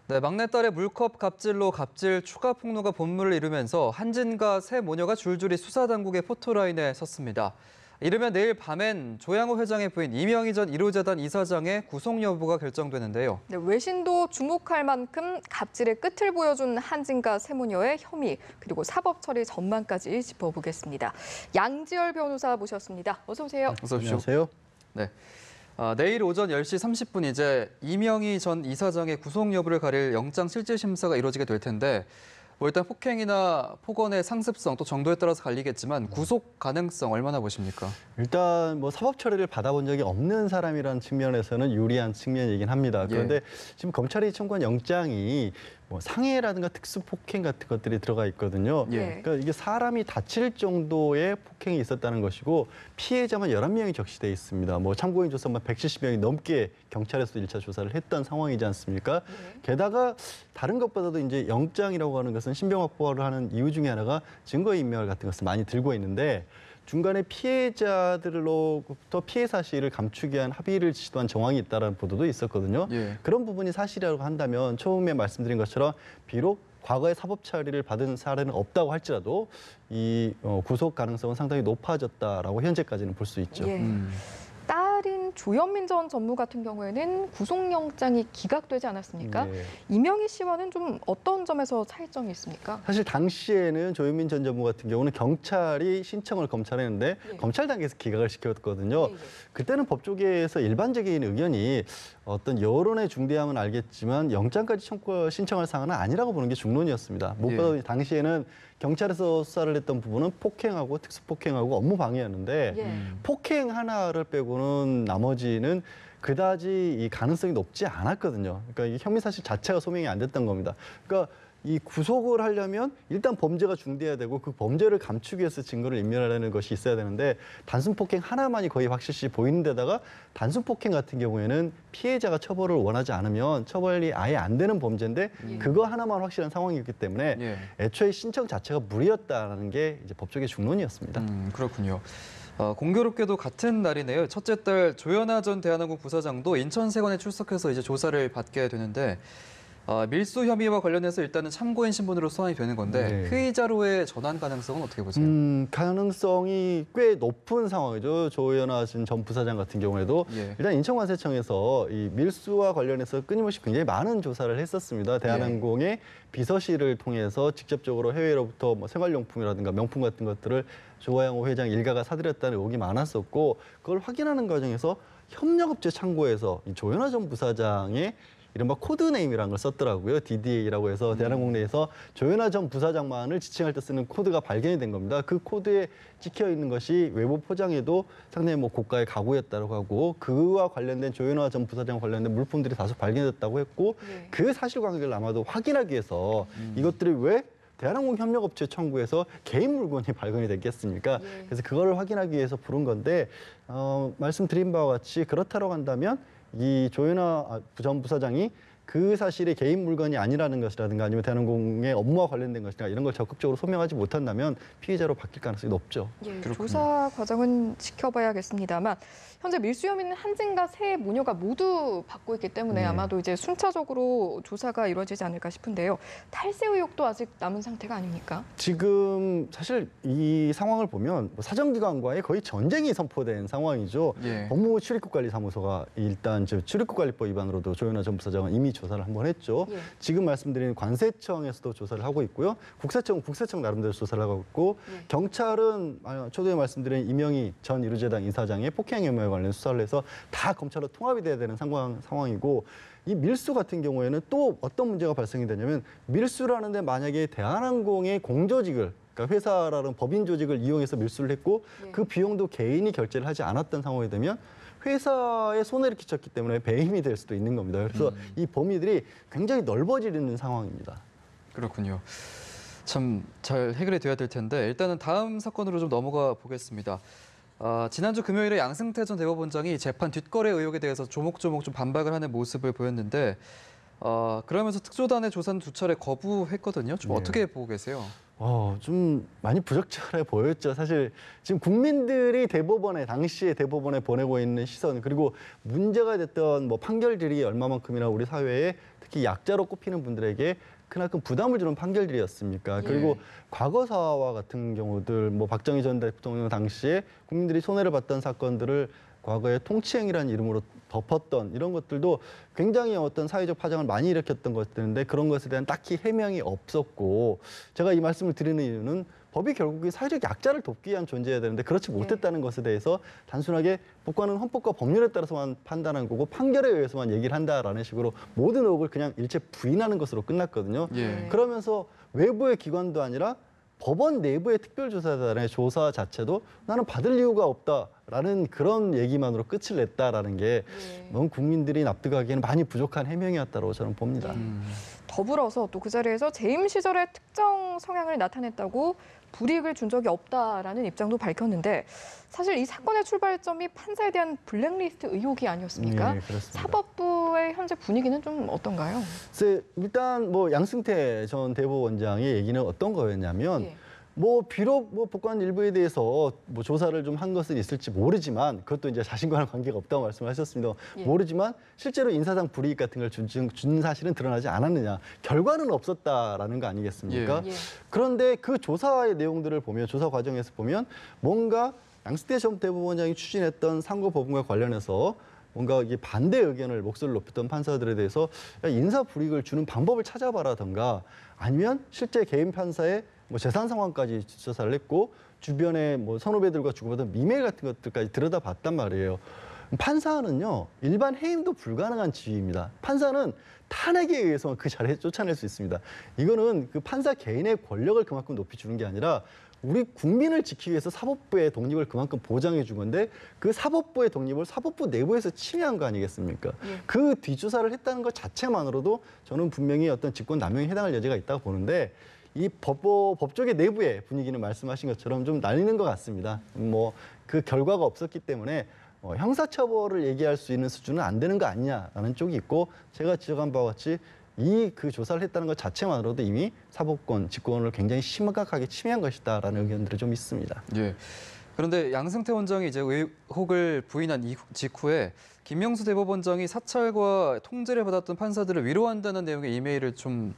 네, 막내딸의 물컵 갑질로 갑질 추가 폭로가 본물을 이루면서 한진과 새 모녀가 줄줄이 수사당국의 포토라인에 섰습니다. 이르면 내일 밤엔 조양호 회장의 부인 이명희 전 1호재단 이사장의 구속 여부가 결정되는데요. 네, 외신도 주목할 만큼 갑질의 끝을 보여준 한진과 새 모녀의 혐의, 그리고 사법 처리 전망까지 짚어보겠습니다. 양지열 변호사 모셨습니다. 어서 오세요. 어서 오십시오. 안녕하세요. 네. 내일 오전 10시 30분 이제 이명희 전 이사장의 구속 여부를 가릴 영장 실질 심사가 이루어지게 될 텐데 일단 폭행이나 폭언의 상습성 또 정도에 따라서 갈리겠지만 구속 가능성 얼마나 보십니까? 일단 사법 처리를 받아본 적이 없는 사람이라는 측면에서는 유리한 측면이긴 합니다. 그런데 지금 검찰이 청구한 영장이 상해라든가 특수폭행 같은 것들이 들어가 있거든요. 그러니까 이게 사람이 다칠 정도의 폭행이 있었다는 것이고 피해자만 11명이 적시돼 있습니다. 참고인 조사만 170명이 넘게 경찰에서 1차 조사를 했던 상황이지 않습니까? 게다가 다른 것보다도 이제 영장이라고 하는 것은 신병 확보를 하는 이유 중에 하나가 증거인멸 같은 것을 많이 들고 있는데 중간에 피해자들로부터 피해 사실을 감추기 위한 합의를 시도한 정황이 있다는 보도도 있었거든요. 그런 부분이 사실이라고 한다면 처음에 말씀드린 것처럼 비록 과거에 사법 처리를 받은 사례는 없다고 할지라도 이 구속 가능성은 상당히 높아졌다라고 현재까지는 볼 수 있죠. 딸인 조현민 전 전무 같은 경우에는 구속영장이 기각되지 않았습니까? 이명희 씨와는 좀 어떤 점에서 차이점이 있습니까? 사실 당시에는 조현민 전 전무 같은 경우는 경찰이 신청을 검찰에 했는데 검찰 단계에서 기각을 시켰거든요. 그때는 법조계에서 일반적인 의견이 어떤 여론의 중대함은 알겠지만 영장까지 신청할 사안은 아니라고 보는 게 중론이었습니다. 무엇보다 당시에는 경찰에서 수사를 했던 부분은 폭행하고 특수폭행하고 업무 방해였는데 폭행 하나를 빼고는 나머지는 그다지 이 가능성이 높지 않았거든요. 그러니까 이 혐의 사실 자체가 소명이 안 됐던 겁니다. 그러니까 이 구속을 하려면 일단 범죄가 중대해야 되고 그 범죄를 감추기 위해서 증거를 인멸하려는 것이 있어야 되는데 단순 폭행 하나만이 거의 확실시 보이는 데다가 단순 폭행 같은 경우에는 피해자가 처벌을 원하지 않으면 처벌이 아예 안 되는 범죄인데 그거 하나만 확실한 상황이었기 때문에 애초에 신청 자체가 무리였다는 게 이제 법조계 중론이었습니다. 그렇군요. 공교롭게도 같은 날이네요. 첫째 딸 조연아 전 대한항공 부사장도 인천세관에 출석해서 이제 조사를 받게 되는데 밀수 혐의와 관련해서 일단은 참고인 신분으로 소환이 되는 건데 피의자로의 전환 가능성은 어떻게 보세요? 가능성이 꽤 높은 상황이죠. 조연아 전 부사장 같은 경우에도 일단 인천관세청에서 이 밀수와 관련해서 끊임없이 굉장히 많은 조사를 했었습니다. 대한항공의 비서실을 통해서 직접적으로 해외로부터 생활용품이라든가 명품 같은 것들을 조양호 회장 일가가 사들였다는 의혹이 많았었고 그걸 확인하는 과정에서 협력업체 창고에서 이 조연아 전 부사장의 이른바 코드네임이라는 걸 썼더라고요. DDA라고 해서 대한항공 내에서 조연아 전 부사장만을 지칭할 때 쓰는 코드가 발견이 된 겁니다. 그 코드에 찍혀 있는 것이 외부 포장에도 상당히 고가의 가구였다고 하고 그와 관련된 조연아 전 부사장 관련된 물품들이 다소 발견됐다고 했고 그 사실관계를 아마도 확인하기 위해서 이것들이 왜 대한항공 협력업체 청구에서 개인 물건이 발견이 됐겠습니까? 그래서 그걸 확인하기 위해서 부른 건데 말씀드린 바와 같이 그렇다고 한다면 이 조연아 전 부사장이 그 사실이 개인 물건이 아니라는 것이라든가 아니면 대한항공의 업무와 관련된 것이나 이런 걸 적극적으로 소명하지 못한다면 피의자로 바뀔 가능성이 높죠. 조사 과정은 지켜봐야겠습니다만 현재 밀수 혐의는 한진과 새 모녀가 모두 받고 있기 때문에 아마도 이제 순차적으로 조사가 이루어지지 않을까 싶은데요. 탈세 의혹도 아직 남은 상태가 아닙니까? 지금 사실 이 상황을 보면 사정기관과의 거의 전쟁이 선포된 상황이죠. 법무부 출입국관리사무소가 일단 출입국관리법 위반으로도 조연아 전 부사장은 이미 조사를 한번 했죠. 지금 말씀드린 관세청에서도 조사를 하고 있고요. 국세청 나름대로 조사를 하고 있고 경찰은 초두에 말씀드린 이명희 전 1호재단 이사장의 폭행 혐의와 관련 수사를 해서 다 검찰로 통합이 돼야 되는 상황이고 이 밀수 같은 경우에는 또 어떤 문제가 발생이 되냐면 밀수라는데 만약에 대한항공의 공조직을 그러니까 회사라는 법인 조직을 이용해서 밀수를 했고 그 비용도 개인이 결제를 하지 않았던 상황이 되면 회사에 손해를 끼쳤기 때문에 배임이 될 수도 있는 겁니다. 그래서 이 범위들이 굉장히 넓어지는 상황입니다. 그렇군요. 참 잘 해결이 돼야 될 텐데 일단은 다음 사건으로 좀 넘어가 보겠습니다. 지난주 금요일에 양승태 전 대법원장이 재판 뒷거래 의혹에 대해서 조목조목 좀 반박을 하는 모습을 보였는데 그러면서 특조단의 조사는 두 차례 거부했거든요. 좀 어떻게 보고 계세요? 좀 많이 부적절해 보였죠. 사실 지금 국민들이 당시에 대법원에 보내고 있는 시선, 그리고 문제가 됐던 뭐 판결들이 얼마만큼이나 우리 사회에 특히 약자로 꼽히는 분들에게 그만큼 부담을 주는 판결들이었습니까? 그리고 과거사와 같은 경우들, 뭐 박정희 전 대통령 당시에 국민들이 손해를 봤던 사건들을 과거에 통치행위라는 이름으로 덮었던 이런 것들도 굉장히 어떤 사회적 파장을 많이 일으켰던 것들인데 그런 것에 대한 딱히 해명이 없었고, 제가 이 말씀을 드리는 이유는 법이 결국에 사회적 약자를 돕기 위한 존재여야 되는데 그렇지 못했다는 것에 대해서 단순하게 법관은 헌법과 법률에 따라서만 판단한 거고 판결에 의해서만 얘기를 한다라는 식으로 모든 의혹을 그냥 일체 부인하는 것으로 끝났거든요. 그러면서 외부의 기관도 아니라 법원 내부의 특별조사단의 조사 자체도 나는 받을 이유가 없다라는 그런 얘기만으로 끝을 냈다라는 게 너무 국민들이 납득하기에는 많이 부족한 해명이었다고 저는 봅니다. 더불어서 또 그 자리에서 재임 시절에 특정 성향을 나타냈다고 불이익을 준 적이 없다라는 입장도 밝혔는데 사실 이 사건의 출발점이 판사에 대한 블랙리스트 의혹이 아니었습니까? 네, 그렇습니다. 사법부의 현재 분위기는 좀 어떤가요? 일단 뭐 양승태 전 대법원장의 얘기는 어떤 거였냐면 뭐 비록 뭐 법관 일부에 대해서 뭐 조사를 좀 한 것은 있을지 모르지만 그것도 이제 자신과는 관계가 없다고 말씀하셨습니다. 모르지만 실제로 인사상 불이익 같은 걸 준 사실은 드러나지 않았느냐. 결과는 없었다라는 거 아니겠습니까? 그런데 그 조사의 내용들을 보면 조사 과정에서 보면 뭔가 양승태 전 대법원장이 추진했던 상고 법원과 관련해서 뭔가 이게 반대 의견을 목소리를 높였던 판사들에 대해서 인사 불이익을 주는 방법을 찾아봐라던가 아니면 실제 개인 판사의 뭐 재산 상황까지 조사를 했고 주변에 뭐 선후배들과 주고받은 이메일 같은 것들까지 들여다봤단 말이에요. 판사는요 일반 해임도 불가능한 지위입니다. 판사는 탄핵에 의해서 그 자리에 쫓아낼 수 있습니다. 이거는 그 판사 개인의 권력을 그만큼 높이 주는 게 아니라 우리 국민을 지키기 위해서 사법부의 독립을 그만큼 보장해 준 건데 그 사법부의 독립을 사법부 내부에서 침해한 거 아니겠습니까? 그 뒷조사를 했다는 것 자체만으로도 저는 분명히 어떤 직권 남용에 해당할 여지가 있다고 보는데 이 법조계 내부의 분위기는 말씀하신 것처럼 좀 날리는 것 같습니다. 뭐 그 결과가 없었기 때문에 형사처벌을 얘기할 수 있는 수준은 안 되는 거 아니냐라는 쪽이 있고 제가 지적한 바와 같이 그 조사를 했다는 것 자체만으로도 이미 사법권, 직권을 굉장히 심각하게 침해한 것이다라는 의견들이 좀 있습니다. 그런데 양승태 원장이 이제 의혹을 부인한 직후에 김명수 대법원장이 사찰과 통제를 받았던 판사들을 위로한다는 내용의 이메일을 좀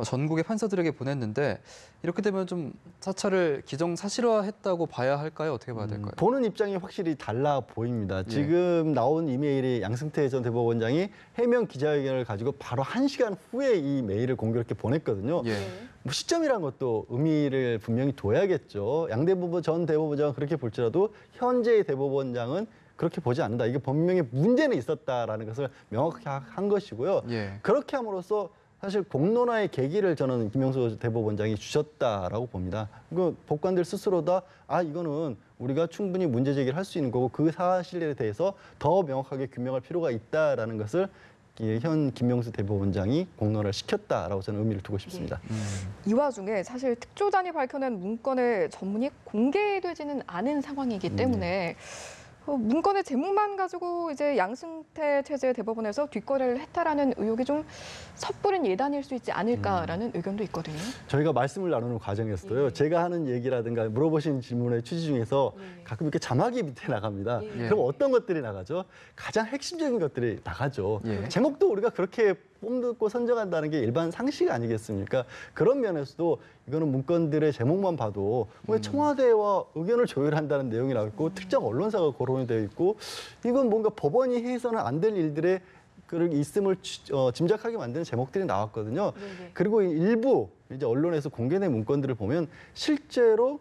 전국의 판사들에게 보냈는데 이렇게 되면 좀 사찰을 기정사실화했다고 봐야 할까요? 어떻게 봐야 될까요? 보는 입장이 확실히 달라 보입니다. 지금 나온 이메일이 양승태 전 대법원장이 해명 기자회견을 가지고 바로 1시간 후에 이 메일을 공교롭게 보냈거든요. 뭐 시점이란 것도 의미를 분명히 둬야겠죠. 양 전 대법원장은 그렇게 볼지라도 현재의 대법원장은 그렇게 보지 않는다. 이게 분명히 문제는 있었다라는 것을 명확히 한 것이고요. 그렇게 함으로써 사실 공론화의 계기를 저는 김명수 대법원장이 주셨다라고 봅니다. 그 법관들 스스로 다 이거는 우리가 충분히 문제 제기를 할 수 있는 거고 그 사실에 대해서 더 명확하게 규명할 필요가 있다라는 것을 현 김명수 대법원장이 공론화를 시켰다라고 저는 의미를 두고 싶습니다. 이 와중에 사실 특조단이 밝혀낸 문건의 전문이 공개되지는 않은 상황이기 때문에 문건의 제목만 가지고 이제 양승태 체제 대법원에서 뒷거래를 했다라는 의혹이 좀 섣부른 예단일 수 있지 않을까라는 의견도 있거든요. 저희가 말씀을 나누는 과정에서도요. 제가 하는 얘기라든가 물어보신 질문의 취지 중에서 가끔 이렇게 자막이 밑에 나갑니다. 그럼 어떤 것들이 나가죠? 가장 핵심적인 것들이 나가죠. 제목도 우리가 그렇게 뽑고 선정한다는 게 일반 상식 아니겠습니까? 그런 면에서도 이거는 문건들의 제목만 봐도 왜 청와대와 의견을 조율한다는 내용이 나와 있고 특정 언론사가 거론이 되어 있고 이건 뭔가 법원이 해서는 안 될 일들의 있음을 짐작하게 만드는 제목들이 나왔거든요. 그리고 일부 이제 언론에서 공개된 문건들을 보면 실제로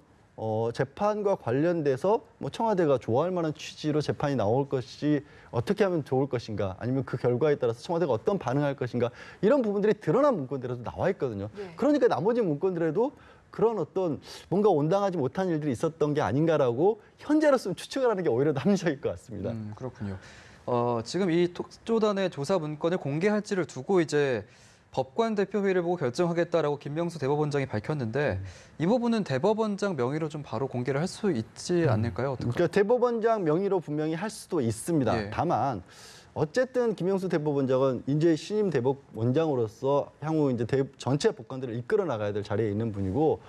재판과 관련돼서 뭐 청와대가 좋아할 만한 취지로 재판이 나올 것이 어떻게 하면 좋을 것인가 아니면 그 결과에 따라서 청와대가 어떤 반응할 것인가 이런 부분들이 드러난 문건들에도 나와 있거든요. 그러니까 나머지 문건들에도 그런 어떤 뭔가 온당하지 못한 일들이 있었던 게 아닌가라고 현재로서는 추측을 하는 게 오히려 합리적일 것 같습니다. 그렇군요. 지금 이 특조단의 조사 문건을 공개할지를 두고 이제 법관 대표회의를 보고 결정하겠다라고 김명수 대법원장이 밝혔는데 이 부분은 대법원장 명의로 좀 바로 공개를 할 수 있지 않을까요? 그러니까 대법원장 명의로 분명히 할 수도 있습니다. 다만 어쨌든 김명수 대법원장은 이제 신임 대법원장으로서 향후 이제 전체 법관들을 이끌어 나가야 될 자리에 있는 분이고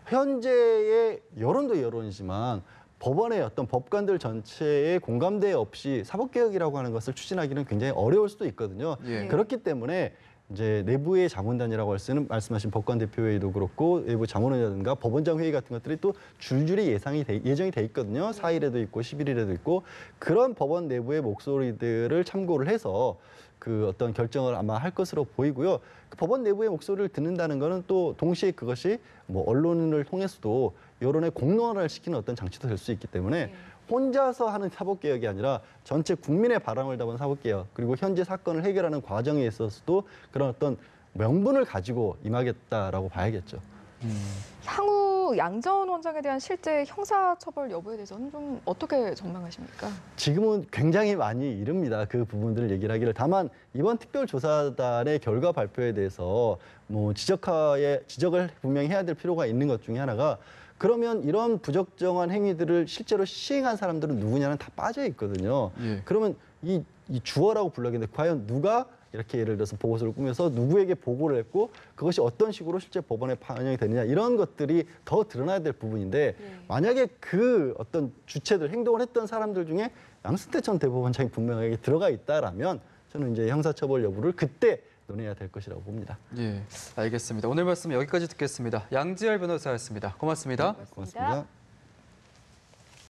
현재의 여론도 여론이지만 법원의 어떤 법관들 전체의 공감대 없이 사법개혁이라고 하는 것을 추진하기는 굉장히 어려울 수도 있거든요. 예. 그렇기 때문에 이제 내부의 자문단이라고 할 수는 말씀하신 법관대표회의도 그렇고 외부 자문위라든가 법원장 회의 같은 것들이 또 줄줄이 예정이 돼 있거든요. 4일에도 있고 11일에도 있고 그런 법원 내부의 목소리들을 참고를 해서 그 어떤 결정을 아마 할 것으로 보이고요. 그 법원 내부의 목소리를 듣는다는 거는 또 동시에 그것이 뭐 언론을 통해서도 여론의 공론화를 시키는 어떤 장치도 될 수 있기 때문에 혼자서 하는 사법개혁이 아니라 전체 국민의 바람을 담은 사법개혁 그리고 현재 사건을 해결하는 과정에 있어서도 그런 어떤 명분을 가지고 임하겠다라고 봐야겠죠. 향후 양 전 원장에 대한 실제 형사처벌 여부에 대해서는 좀 어떻게 전망하십니까? 지금은 굉장히 많이 이릅니다. 그 부분들을 얘기를 하기를. 다만 이번 특별조사단의 결과 발표에 대해서 뭐 지적을 분명히 해야 될 필요가 있는 것 중에 하나가 그러면 이런 부적정한 행위들을 실제로 시행한 사람들은 누구냐는 다 빠져 있거든요. 예. 그러면 이 주어라고 불러야겠는데 과연 누가 이렇게 예를 들어서 보고서를 꾸며서 누구에게 보고를 했고 그것이 어떤 식으로 실제 법원에 반영이 되느냐 이런 것들이 더 드러나야 될 부분인데 만약에 그 어떤 주체들 행동을 했던 사람들 중에 양승태 전 대법원장이 분명하게 들어가 있다라면 저는 이제 형사처벌 여부를 그때 논의해야 될 것이라고 봅니다. 예, 알겠습니다. 오늘 말씀 여기까지 듣겠습니다. 양지열 변호사였습니다. 고맙습니다. 고맙습니다.